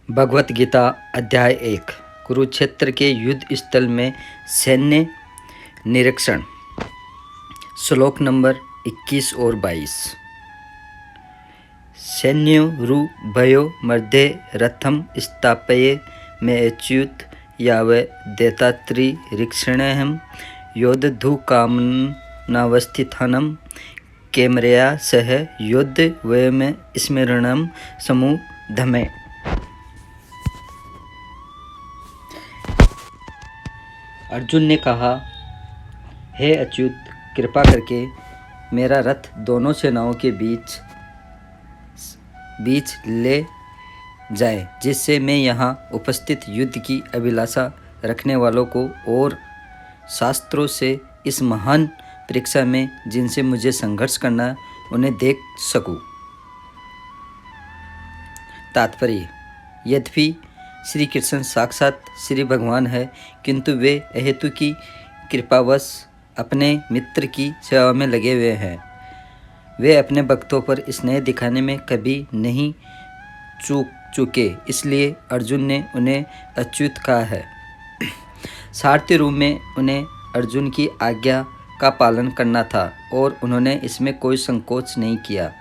भगवत गीता अध्याय 1 कुरुक्षेत्र के युद्ध स्थल में सैन्य निरीक्षण। श्लोक नंबर 21 और 22। सैन्योरुभयो मध्ये रथम स्थापये में अच्युत याव देतात्रिरीक्षणेऽहं योद्धुकामनावस्थितानं कैमरया सह योद्ध वयम स्मरणं समुधमे। अर्जुन ने कहा, हे अच्युत, कृपा करके मेरा रथ दोनों सेनाओं के बीच ले जाए, जिससे मैं यहाँ उपस्थित युद्ध की अभिलाषा रखने वालों को और शास्त्रों से इस महान परीक्षा में जिनसे मुझे संघर्ष करना उन्हें देख सकूं। तात्पर्य: यद्यपि श्री कृष्ण साक्षात श्री भगवान है, किंतु वे अहेतु की कृपावश अपने मित्र की सेवा में लगे हुए हैं। वे अपने भक्तों पर स्नेह दिखाने में कभी नहीं चूके, इसलिए अर्जुन ने उन्हें अच्युत कहा है। सारथी रूप में उन्हें अर्जुन की आज्ञा का पालन करना था और उन्होंने इसमें कोई संकोच नहीं किया,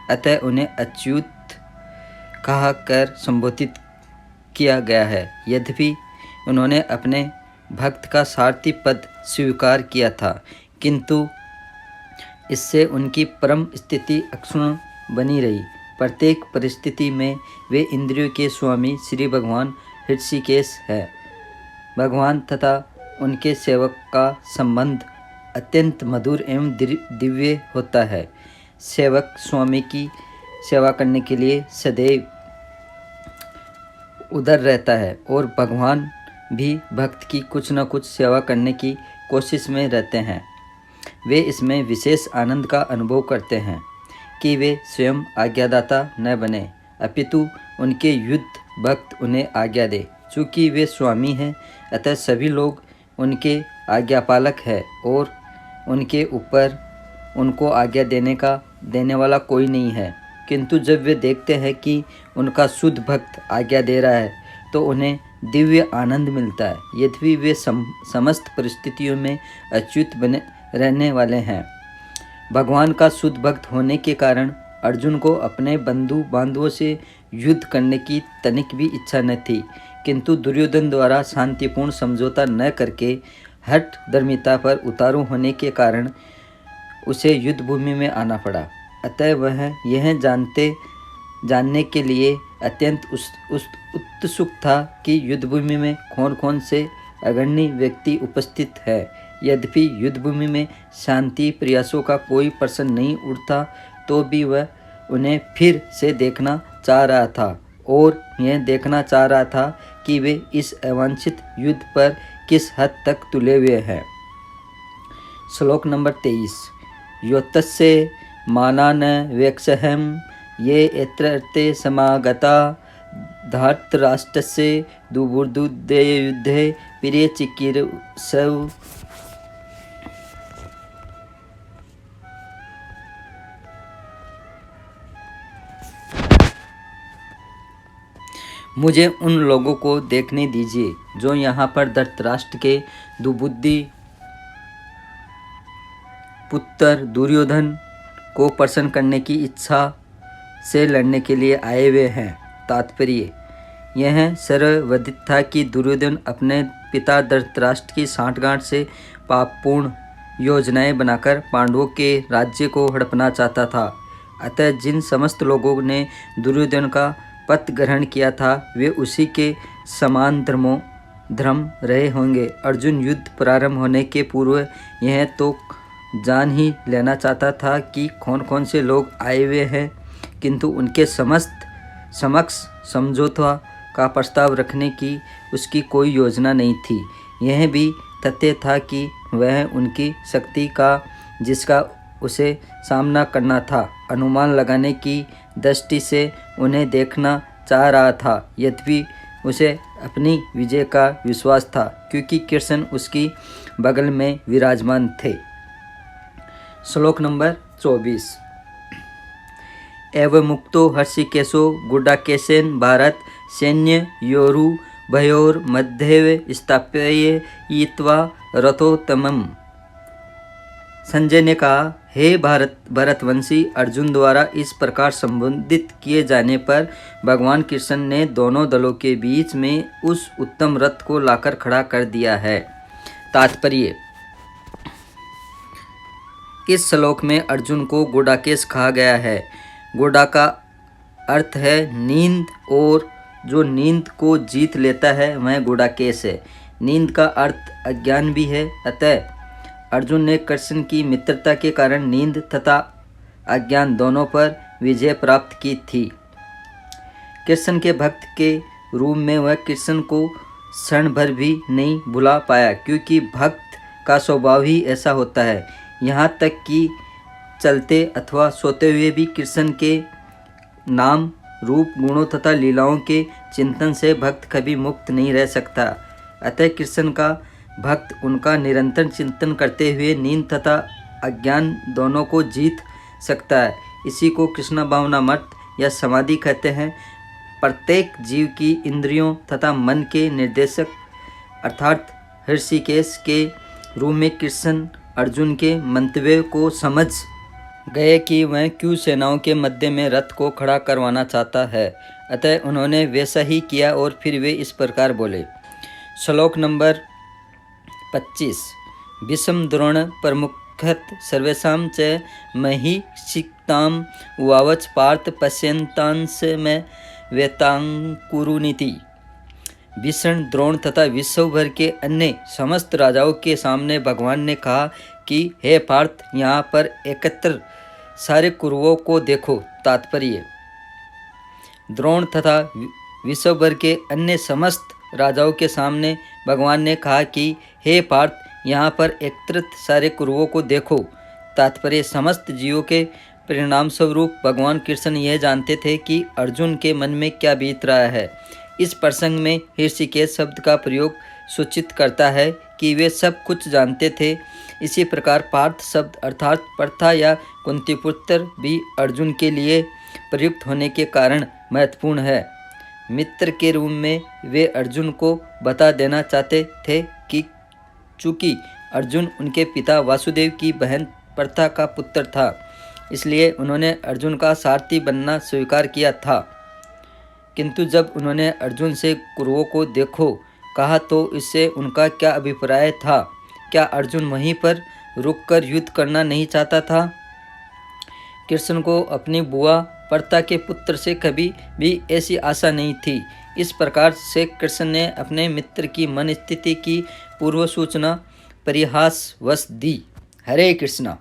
अतः उन्हें अच्युत कहा कर संबोधित किया गया है। यद्यपि उन्होंने अपने भक्त का सारथी पद स्वीकार किया था, किंतु इससे उनकी परम स्थिति अक्षुण्ण बनी रही। प्रत्येक परिस्थिति में वे इंद्रियों के स्वामी श्री भगवान ऋषिकेश है। भगवान तथा उनके सेवक का संबंध अत्यंत मधुर एवं दिव्य होता है। सेवक स्वामी की सेवा करने के लिए सदैव उधर रहता है और भगवान भी भक्त की कुछ न कुछ सेवा करने की कोशिश में रहते हैं। वे इसमें विशेष आनंद का अनुभव करते हैं कि वे स्वयं आज्ञादाता न बने, अपितु उनके युद्ध भक्त उन्हें आज्ञा दे। चूँकि वे स्वामी हैं, अतः सभी लोग उनके आज्ञापालक हैं और उनके ऊपर उनको आज्ञा देने वाला कोई नहीं है। किंतु जब वे देखते हैं कि उनका शुद्ध भक्त आज्ञा दे रहा है, तो उन्हें दिव्य आनंद मिलता है। यद्यपि वे समस्त परिस्थितियों में अच्युत बने रहने वाले हैं। भगवान का शुद्ध भक्त होने के कारण अर्जुन को अपने बंधु बांधवों से युद्ध करने की तनिक भी इच्छा न थी, किंतु दुर्योधन द्वारा शांतिपूर्ण समझौता न करके हठ धर्मिता पर उतारू होने के कारण उसे युद्ध भूमि में आना पड़ा। अतः वह यह जानने के लिए अत्यंत उत्सुक था कि युद्धभूमि में कौन कौन से अग्रणी व्यक्ति उपस्थित है। यद्यपि युद्धभूमि में शांति प्रयासों का कोई प्रश्न नहीं उठता, तो भी वह उन्हें फिर से देखना चाह रहा था और यह देखना चाह रहा था कि वे इस अवांछित युद्ध पर किस हद तक तुले हुए हैं। श्लोक नंबर 23। योतस्य मानान वेक्षहं ये एत्रर्थे समागता धार्तराष्ट्रस्य दुर्बुद्धे प्रियचिकीर्षव। मुझे उन लोगों को देखने दीजिए जो यहाँ पर धृतराष्ट्र के दुर्बुद्धि पुत्र दुर्योधन को प्रसन्न करने की इच्छा से लड़ने के लिए आए हुए हैं। तात्पर्य: यह सर्वविदित था कि दुर्योधन अपने पिता धृतराष्ट्र की सांठगांठ से पापपूर्ण योजनाएं बनाकर पांडवों के राज्य को हड़पना चाहता था। अतः जिन समस्त लोगों ने दुर्योधन का पथ ग्रहण किया था, वे उसी के समान धर्म रहे होंगे। अर्जुन युद्ध प्रारंभ होने के पूर्व यह तो जान ही लेना चाहता था कि कौन कौन से लोग आए हुए हैं, किंतु उनके समक्ष समझौता का प्रस्ताव रखने की उसकी कोई योजना नहीं थी। यह भी तथ्य था कि वह उनकी शक्ति का, जिसका उसे सामना करना था, अनुमान लगाने की दृष्टि से उन्हें देखना चाह रहा था। यद्यपि उसे अपनी विजय का विश्वास था, क्योंकि कृष्ण उसकी बगल में विराजमान थे। श्लोक नंबर 24। एवं मुक्तो हर्षिकेशो गुडाकेशेन भारत सैन्य योरु भयोर मध्य स्थापयित्वा रथोत्तमम्। संजय ने कहा, हे भरतवंशी, अर्जुन द्वारा इस प्रकार संबोधित किए जाने पर भगवान कृष्ण ने दोनों दलों के बीच में उस उत्तम रथ को लाकर खड़ा कर दिया है। तात्पर्य: इस श्लोक में अर्जुन को गुडाकेश कहा गया है। गुडा का अर्थ है नींद, और जो नींद को जीत लेता है वह गुडाकेश है। नींद का अर्थ अज्ञान भी है। अतः अर्जुन ने कृष्ण की मित्रता के कारण नींद तथा अज्ञान दोनों पर विजय प्राप्त की थी। कृष्ण के भक्त के रूप में वह कृष्ण को क्षण भर भी नहीं भुला पाया, क्योंकि भक्त का स्वभाव ही ऐसा होता है। यहाँ तक कि चलते अथवा सोते हुए भी कृष्ण के नाम, रूप, गुणों तथा लीलाओं के चिंतन से भक्त कभी मुक्त नहीं रह सकता। अतः कृष्ण का भक्त उनका निरंतर चिंतन करते हुए नींद तथा अज्ञान दोनों को जीत सकता है। इसी को कृष्ण भावनामृत या समाधि कहते हैं। प्रत्येक जीव की इंद्रियों तथा मन के निर्देशक अर्थात ऋषिकेश के रूप में कृष्ण अर्जुन के मंतव्य को समझ गए कि वह क्यों सेनाओं के मध्य में रथ को खड़ा करवाना चाहता है। अतः उन्होंने वैसा ही किया और फिर वे इस प्रकार बोले। श्लोक नंबर 25। भीष्म द्रोण प्रमुखत सर्वेषां च महिषिक्तां उवाच पार्थ पश्यन्तांस में वेतांकुरुनीति। भीष्म, द्रोण तथा विश्व भर के अन्य समस्त राजाओं के सामने भगवान ने कहा कि हे पार्थ, यहाँ पर एकत्र सारे कुरुओं को देखो। तात्पर्य: द्रोण तथा विश्व भर के अन्य समस्त राजाओं के सामने भगवान ने कहा कि हे पार्थ, यहाँ पर एकत्रित सारे कुरुओं को देखो। तात्पर्य: समस्त जीवों के परिणाम स्वरूप भगवान कृष्ण यह जानते थे कि अर्जुन के मन में क्या बीत रहा है। इस प्रसंग में ऋषिकेश शब्द का प्रयोग सूचित करता है कि वे सब कुछ जानते थे। इसी प्रकार पार्थ शब्द अर्थात प्रथा या कुंतीपुत्र भी अर्जुन के लिए प्रयुक्त होने के कारण महत्वपूर्ण है। मित्र के रूप में वे अर्जुन को बता देना चाहते थे कि चूंकि अर्जुन उनके पिता वासुदेव की बहन प्रथा का पुत्र था, इसलिए उन्होंने अर्जुन का सारथी बनना स्वीकार किया था। किंतु जब उन्होंने अर्जुन से कुरुओं को देखो कहा तो इससे उनका क्या अभिप्राय था? क्या अर्जुन वहीं पर रुककर युद्ध करना नहीं चाहता था? कृष्ण को अपनी बुआ प्रथा के पुत्र से कभी भी ऐसी आशा नहीं थी। इस प्रकार से कृष्ण ने अपने मित्र की मन स्थिति की पूर्व सूचना परिहासवश दी। हरे कृष्णा।